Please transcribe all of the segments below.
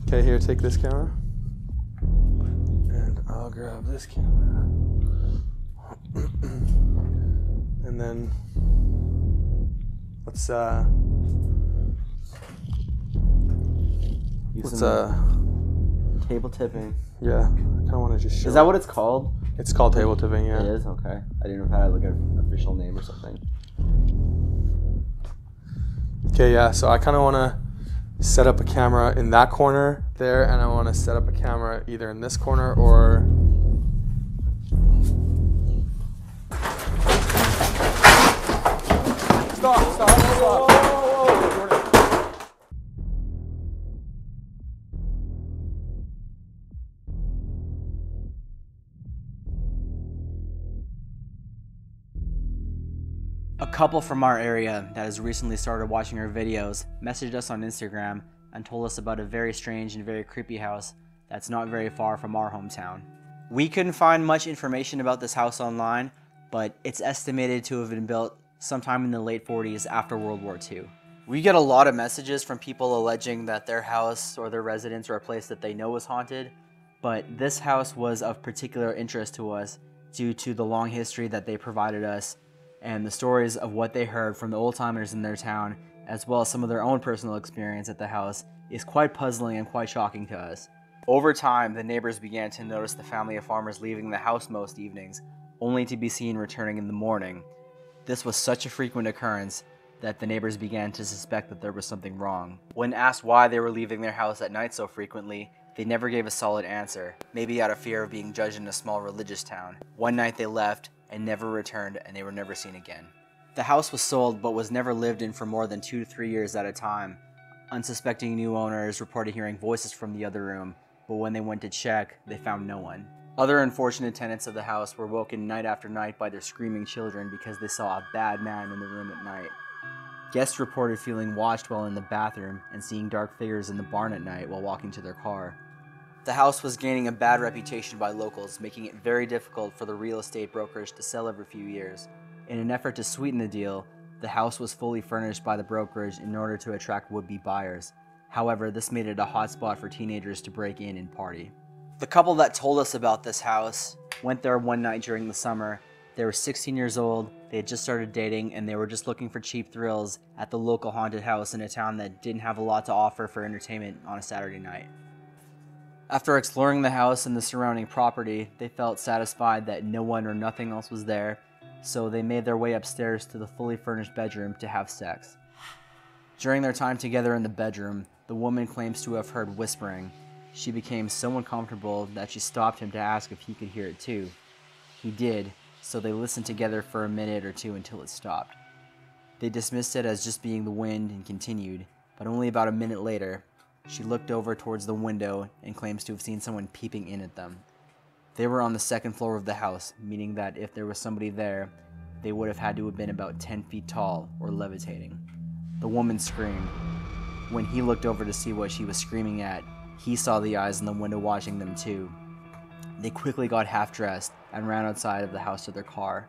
Okay, here, take this camera. And I'll grab this camera. And then let's table tipping. Yeah, I kind of want to just show. Is that what it's called? It's called table tipping, yeah. It is? Okay. I didn't know if it had like an official name or something. Okay, yeah, so I kind of want to set up a camera in that corner there, and I want to set up a camera either in this corner or... Stop. A couple from our area that has recently started watching our videos messaged us on Instagram and told us about a very strange and very creepy house that's not very far from our hometown. We couldn't find much information about this house online, but it's estimated to have been built sometime in the late 40s after World War II. We get a lot of messages from people alleging that their house or their residence or a place that they know is haunted, but this house was of particular interest to us due to the long history that they provided us and the stories of what they heard from the old-timers in their town, as well as some of their own personal experience at the house, is quite puzzling and quite shocking to us. Over time, the neighbors began to notice the family of farmers leaving the house most evenings, only to be seen returning in the morning. This was such a frequent occurrence that the neighbors began to suspect that there was something wrong. When asked why they were leaving their house at night so frequently, they never gave a solid answer, maybe out of fear of being judged in a small religious town. One night they left and never returned, and they were never seen again. The house was sold but was never lived in for more than 2 to 3 years at a time. Unsuspecting new owners reported hearing voices from the other room, but when they went to check, they found no one. Other unfortunate tenants of the house were woken night after night by their screaming children because they saw a bad man in the room at night. Guests reported feeling watched while in the bathroom and seeing dark figures in the barn at night while walking to their car. The house was gaining a bad reputation by locals, making it very difficult for the real estate brokers to sell every few years. In an effort to sweeten the deal, the house was fully furnished by the brokerage in order to attract would-be buyers. However, this made it a hot spot for teenagers to break in and party. The couple that told us about this house went there one night during the summer. They were 16 years old, they had just started dating, and they were just looking for cheap thrills at the local haunted house in a town that didn't have a lot to offer for entertainment on a Saturday night. After exploring the house and the surrounding property, they felt satisfied that no one or nothing else was there, so they made their way upstairs to the fully furnished bedroom to have sex. During their time together in the bedroom, the woman claims to have heard whispering. She became so uncomfortable that she stopped him to ask if he could hear it too. He did, so they listened together for a minute or two until it stopped. They dismissed it as just being the wind and continued, but only about a minute later, she looked over towards the window and claims to have seen someone peeping in at them. They were on the second floor of the house, meaning that if there was somebody there, they would have had to have been about 10 feet tall or levitating. The woman screamed. When he looked over to see what she was screaming at, he saw the eyes in the window watching them too. They quickly got half-dressed and ran outside of the house to their car.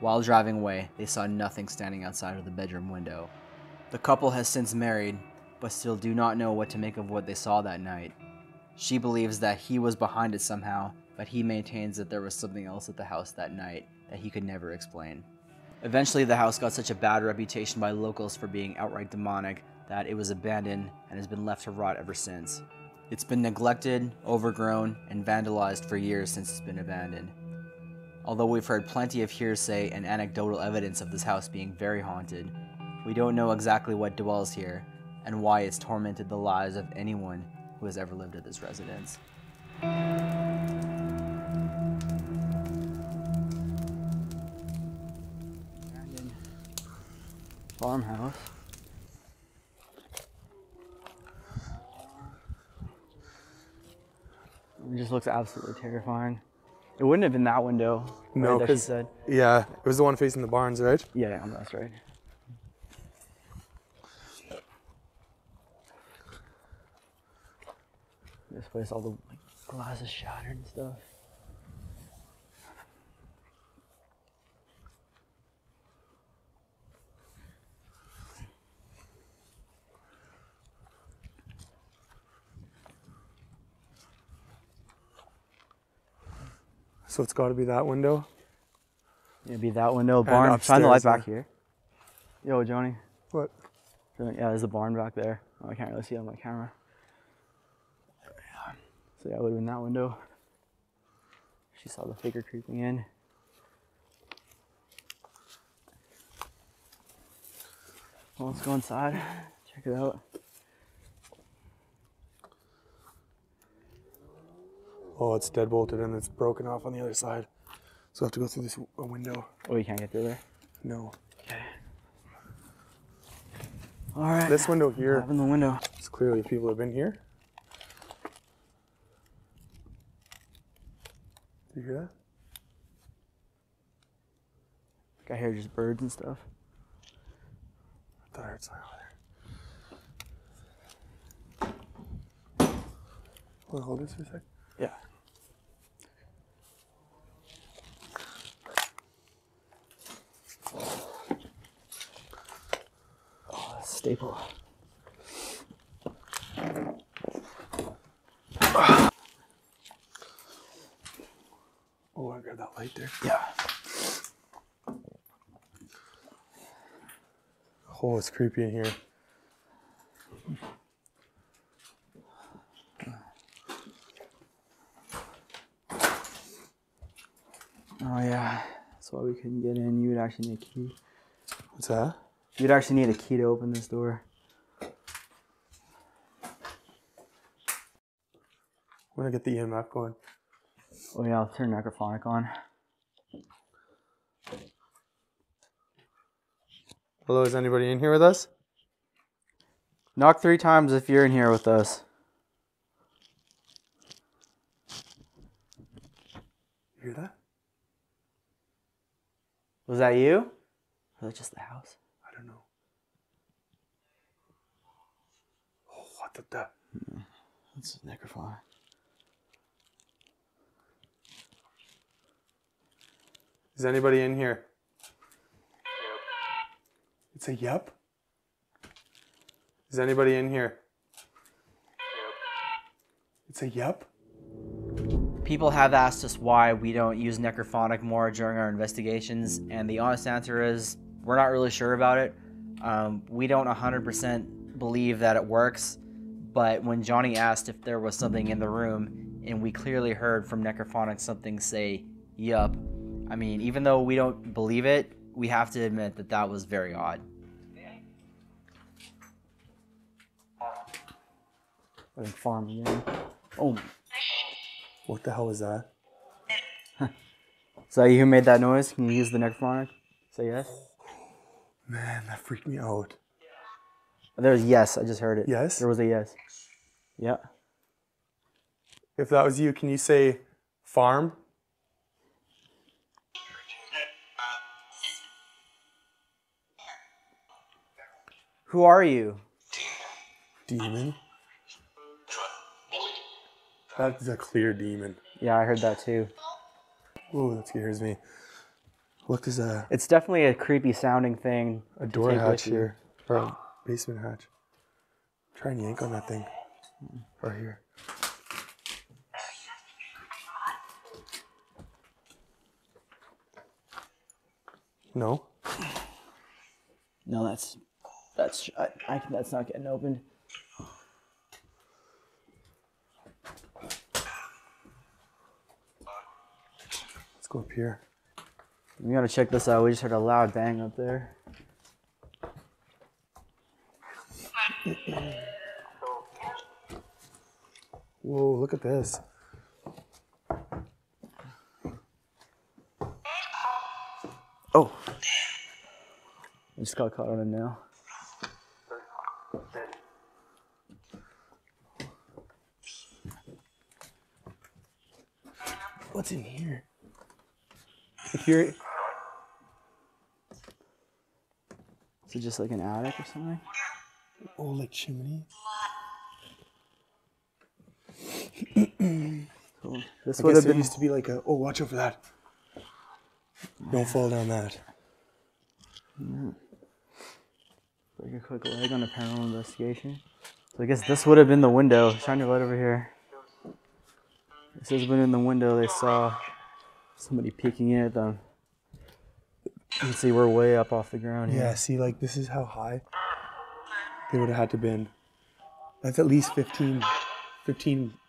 While driving away, they saw nothing standing outside of the bedroom window. The couple has since married, but still do not know what to make of what they saw that night. She believes that he was behind it somehow, but he maintains that there was something else at the house that night that he could never explain. Eventually, the house got such a bad reputation by locals for being outright demonic that it was abandoned and has been left to rot ever since. It's been neglected, overgrown, and vandalized for years since it's been abandoned. Although we've heard plenty of hearsay and anecdotal evidence of this house being very haunted, we don't know exactly what dwells here and why it's tormented the lives of anyone who has ever lived at this residence. Abandoned farmhouse. It just looks absolutely terrifying. It wouldn't have been that window. No, right, because yeah, it was the one facing the barns, right? Yeah, that's right. This place, all the glass is shattered and stuff. So it's got to be that window. It'd be that window, barn. Shine the light back here. Yo, Johnny. What? Yeah, there's a barn back there. Oh, I can't really see it on my camera. Yeah. So yeah, it would have been that window. She saw the figure creeping in. Well, let's go inside. Check it out. Oh, it's deadbolted and it's broken off on the other side. So I have to go through this window. Oh, you can't get through there? No. Okay. All right. This window here. Open the window. It's clearly people have been here. Do you hear that? I hear just birds and stuff. I thought I heard something over there. Want to hold this for a sec? Yeah. Oh, staple. Oh, I grabbed that light there. Yeah. Oh, it's creepy in here. Oh yeah. That's why we couldn't get in. You would actually need a key. What's that? You'd actually need a key to open this door. I'm gonna get the EMF going. Oh yeah, I'll turn necrophonic on. Hello, is anybody in here with us? Knock 3 times if you're in here with us. You hear that? Was that you? Or was that just the house? I don't know. Oh, what the? That's necrophonic. Is anybody in here? It's a yep. Is anybody in here? It's a yep. People have asked us why we don't use necrophonic more during our investigations, and the honest answer is we're not really sure about it. We don't 100% believe that it works, but when Johnny asked if there was something in the room, and we clearly heard from necrophonic something say, yup, I mean, even though we don't believe it, we have to admit that that was very odd. I think farm again. Oh. What the hell is that? Is that you who made that noise? Can you use the necrophonic? Say yes. Man, that freaked me out. There was yes. I just heard it. Yes? There was a yes. Yeah. If that was you, can you say farm? Who are you? Demon? That's a clear demon. Yeah, I heard that too. Ooh, that scares me. Look, there's a It's definitely a creepy sounding thing. door take hatch with you. here. Or a basement hatch. Try and yank on that thing. Right here. No? No, that's that's not getting opened. Let's go up here. We gotta check this out. We just heard a loud bang up there. Whoa, look at this. Oh. I just got caught on a nail. What's in here? If you're... Is it just like an attic or something? Oh, like chimney? Cool. This I would guess have there been. used to be like a... Oh, watch out for that. Don't fall down that. Like a quick leg on a paranormal investigation. So I guess this would have been the window. Shine your light over here. This has been in the window they saw. Somebody peeking in at them. You can see we're way up off the ground here. Yeah, see, like, this is how high they would have had to been. That's at least 15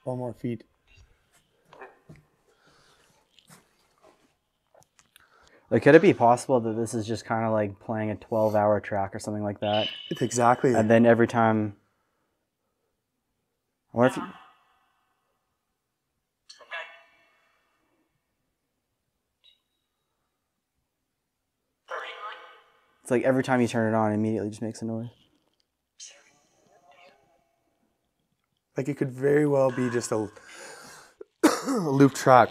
or more feet. Like, could it be possible that this is just kind of like playing a 12-hour track or something like that? It's exactly. And then every time... I wonder if... It's like every time you turn it on, it immediately just makes a noise. Like, it could very well be just a loop track.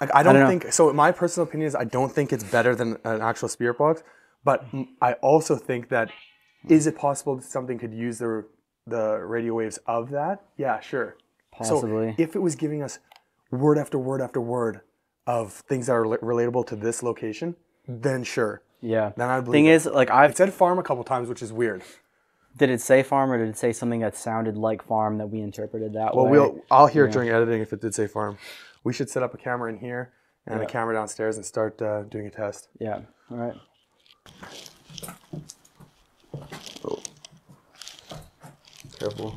Like, I don't think, so my personal opinion is I don't think it's better than an actual spirit box, but I also think that, is it possible that something could use the radio waves of that? Yeah, sure. Possibly. So if it was giving us word after word after word of things that are relatable to this location, then sure. Yeah. Then I believe Thing it. is, like, It said farm a couple times, which is weird. Did it say farm or did it say something that sounded like farm that we interpreted that way? Well, I'll hear it during editing if it did say farm. We should set up a camera in here and a camera downstairs and start doing a test. Yeah. All right. Oh. Careful.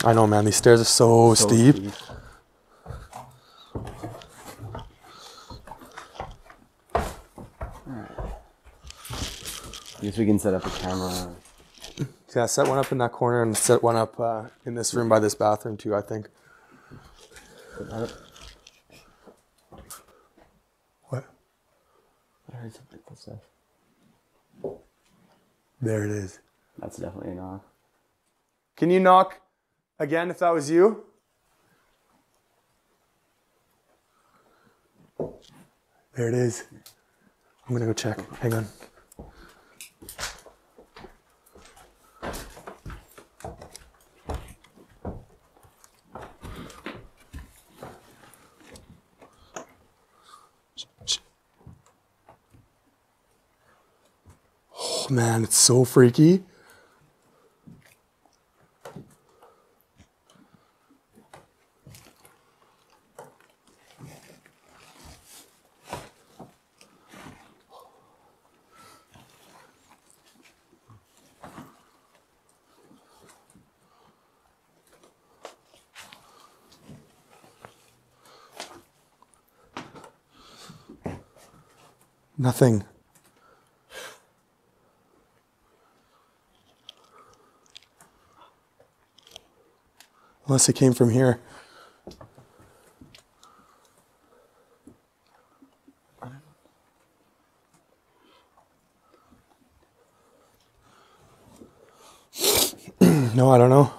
I know, man. These stairs are so steep. I guess we can set up a camera. Yeah, set one up in that corner and set one up in this room by this bathroom too, I think. What? I heard something footsteps. There it is. That's definitely a knock. Can you knock again if that was you? There it is. I'm gonna go check. Hang on. Oh man, it's so freaky. Nothing. Unless it came from here. No, I don't know.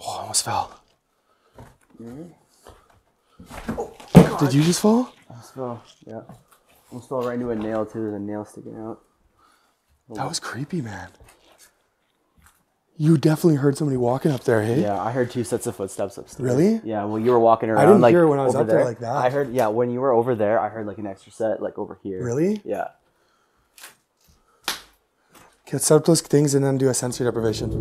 Oh, I almost fell. Oh, did you just fall? I almost fell, yeah. Almost fell right into a nail too, there's a nail sticking out. That was creepy, man. You definitely heard somebody walking up there, hey? Yeah, I heard 2 sets of footsteps upstairs. Really? Yeah, well, you were walking around. I didn't like, hear it when I was over up there like that. I heard, yeah, when you were over there, I heard like an extra set, like over here. Really? Yeah. Okay, let's set up those things and then do a sensory deprivation.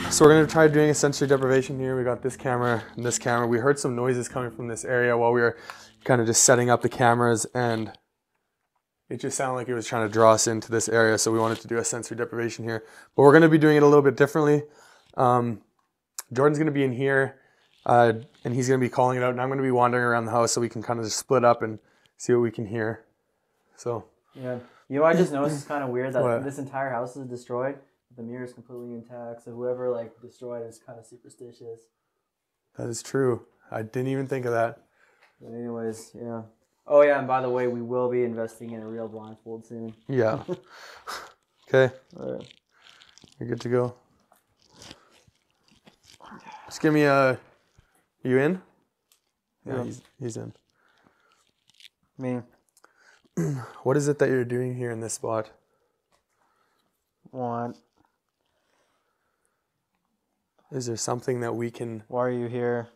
So we're gonna try doing a sensory deprivation here. We got this camera and this camera. We heard some noises coming from this area while we were kind of just setting up the cameras, and it just sounded like it was trying to draw us into this area. So we wanted to do a sensory deprivation here, but we're gonna be doing it a little bit differently. Jordan's gonna be in here and he's gonna be calling it out, and I'm gonna be wandering around the house so we can kind of just split up and see what we can hear. So. Yeah. You know, I just noticed it's kind of weird that What? this entire house is destroyed. The mirror is completely intact, so whoever like destroyed it is kind of superstitious. That is true. I didn't even think of that. But anyways, yeah. Oh yeah, and by the way, we will be investing in a real blindfold soon. Yeah. Okay. All right. You're good to go. Just give me a... You in? Yeah, Yeah. he's in. Me. What is it that you're doing here in this spot? What? Is there something that we can... Why are you here?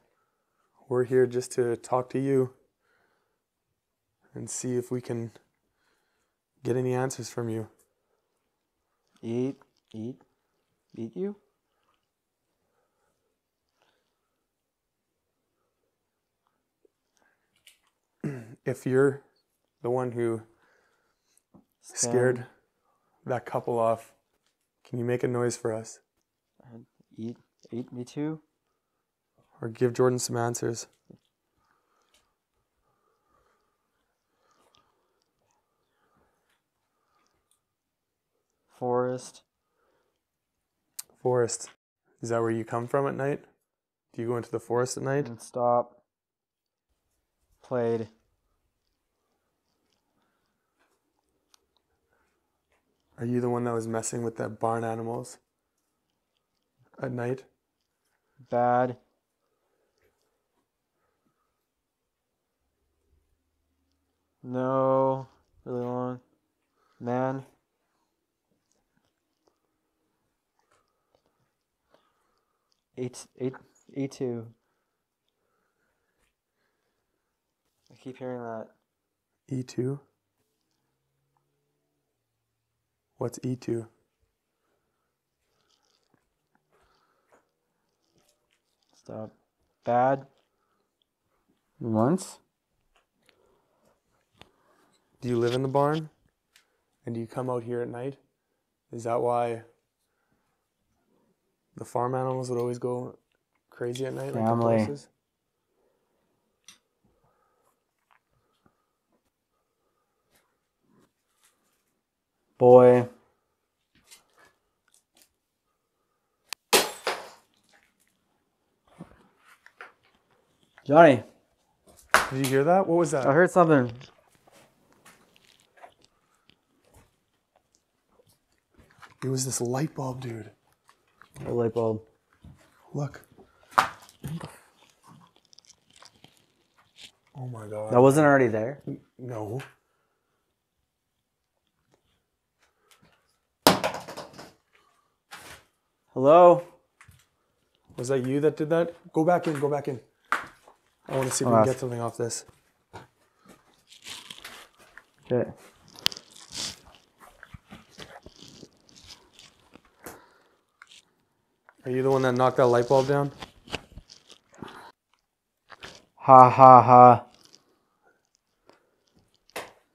We're here just to talk to you and see if we can get any answers from you. Eat. Eat you? If you're the one who scared that couple off, can you make a noise for us? Eat me too? Or give Jordan some answers? Forest. Forest. Is that where you come from at night? Do you go into the forest at night? And stop. Played. Are you the one that was messing with the barn animals at night? Bad. No. Really long. Man. E2. I keep hearing that. E2? What's E2? Stop. Bad. Once. Do you live in the barn? And do you come out here at night? Is that why the farm animals would always go crazy at night? Family. Like the horses? Boy. Johnny. Did you hear that? What was that? I heard something. It was this light bulb, dude. A light bulb. Look. Oh my god. That wasn't already there? No. Hello? Was that you that did that? Go back in, go back in. I want to see if we can get something off this. Okay. Are you the one that knocked that light bulb down? Ha ha ha.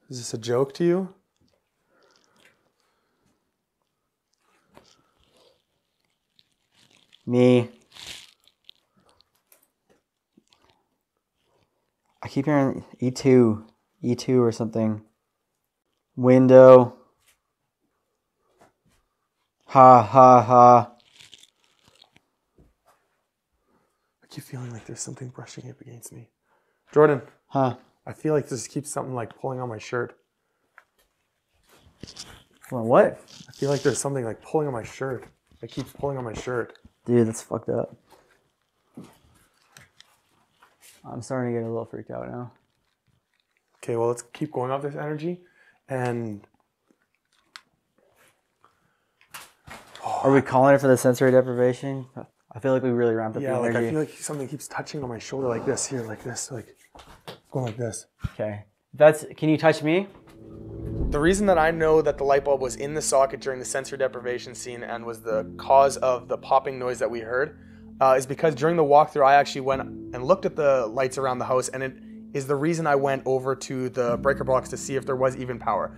Is this a joke to you? Me. I keep hearing E2. E2 or something. Window. Ha ha ha. I keep feeling like there's something brushing up against me. Jordan. Huh. I feel like this keeps something like pulling on my shirt. Well, what? I feel like there's something like pulling on my shirt. It keeps pulling on my shirt. Dude, that's fucked up. I'm starting to get a little freaked out now. Okay, well, let's keep going off this energy. And Are we calling it for the sensory deprivation? I feel like we really ramped up yeah, the like energy. I feel like something keeps touching on my shoulder like this, here, like this, like going like this. Okay. Can you touch me? The reason that I know that the light bulb was in the socket during the sensory deprivation scene and was the cause of the popping noise that we heard is because during the walkthrough, I actually went and looked at the lights around the house, and it is the reason I went over to the breaker box to see if there was even power.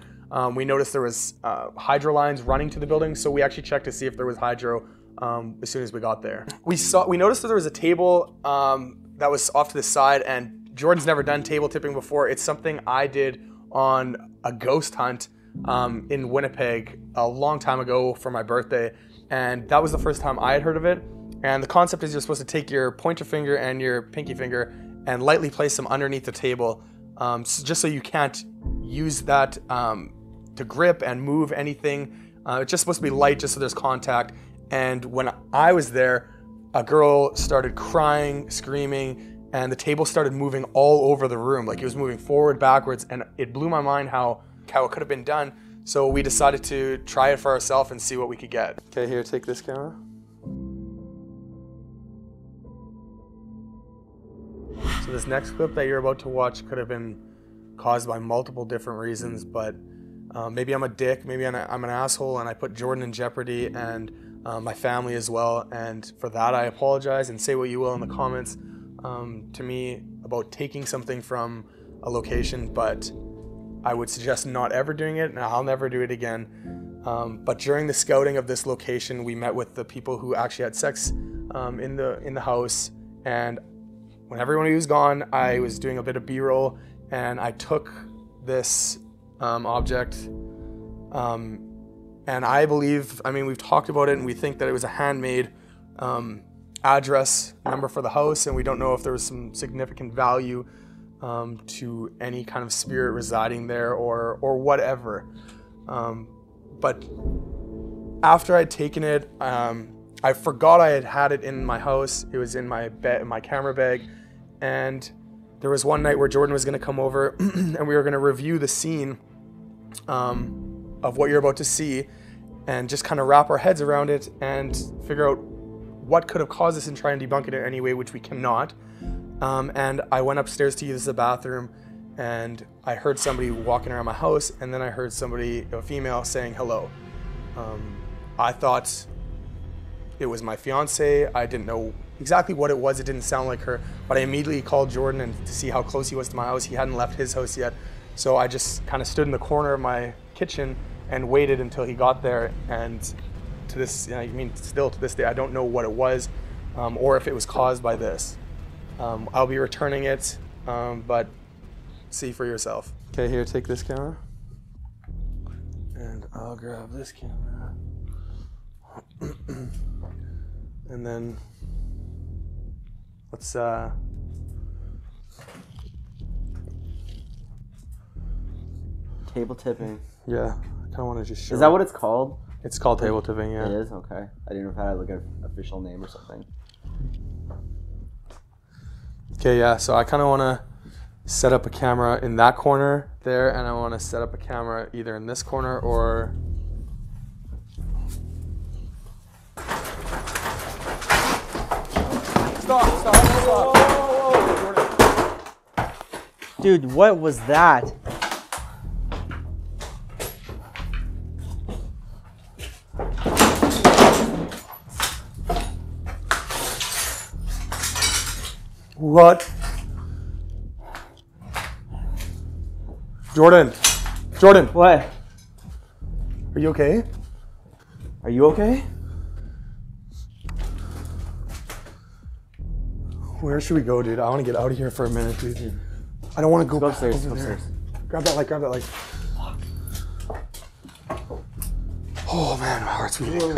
We noticed there was hydro lines running to the building, so we actually checked to see if there was hydro as soon as we got there. We noticed that there was a table that was off to the side, and Jordan's never done table tipping before. It's something I did on a ghost hunt in Winnipeg a long time ago for my birthday, and that was the first time I had heard of it. And the concept is you're supposed to take your pointer finger and your pinky finger and lightly place them underneath the table, just so you can't use that to grip and move anything. It's just supposed to be light, just so there's contact. And when I was there, a girl started crying, screaming, and the table started moving all over the room. Like it was moving forward, backwards, and it blew my mind how it could have been done. So we decided to try it for ourselves and see what we could get. Okay, here, take this camera. So this next clip that you're about to watch could have been caused by multiple different reasons, but maybe I'm a dick, maybe I'm an asshole, and I put Jordan in jeopardy, and my family as well. And for that, I apologize, and say what you will in the comments to me about taking something from a location, but I would suggest not ever doing it, and I'll never do it again. But during the scouting of this location, we met with the people who actually had sex in the house, and when everyone was gone, I was doing a bit of B-roll, and I took this object, and I believe, I mean, we've talked about it, and we think that it was a handmade address number for the house, and we don't know if there was some significant value to any kind of spirit residing there or whatever. But after I'd taken it, I forgot I had it in my house. It was in my camera bag, and there was one night where Jordan was going to come over and we were going to review the scene of what you're about to see and just kind of wrap our heads around it and figure out what could have caused this and try and debunk it in any way, which we cannot. And I went upstairs to use the bathroom, and I heard somebody walking around my house, and then I heard somebody, a female, saying hello. I thought it was my fiance. I didn't know exactly what it was. It didn't sound like her, but I immediately called Jordan and to see how close he was to my house. He hadn't left his house yet. So I just kind of stood in the corner of my kitchen and waited until he got there. And to this, I mean, still to this day, I don't know what it was or if it was caused by this. I'll be returning it, but see for yourself. Okay, here, take this camera. And I'll grab this camera. And then let's Table tipping. yeah, I kind of want to just show. Is that what it's called? It's called table tipping, yeah. It is? Okay. I didn't know if I had like an official name or something. Okay, yeah, so I kind of want to set up a camera in that corner there, and I want to set up a camera either in this corner or... Stop. Dude, what was that? What? Jordan. What? Are you okay? Are you okay? Where should we go, dude? I want to get out of here for a minute, dude. I don't want to go upstairs. over Go there. upstairs. Grab that light. Oh man, my heart's beating.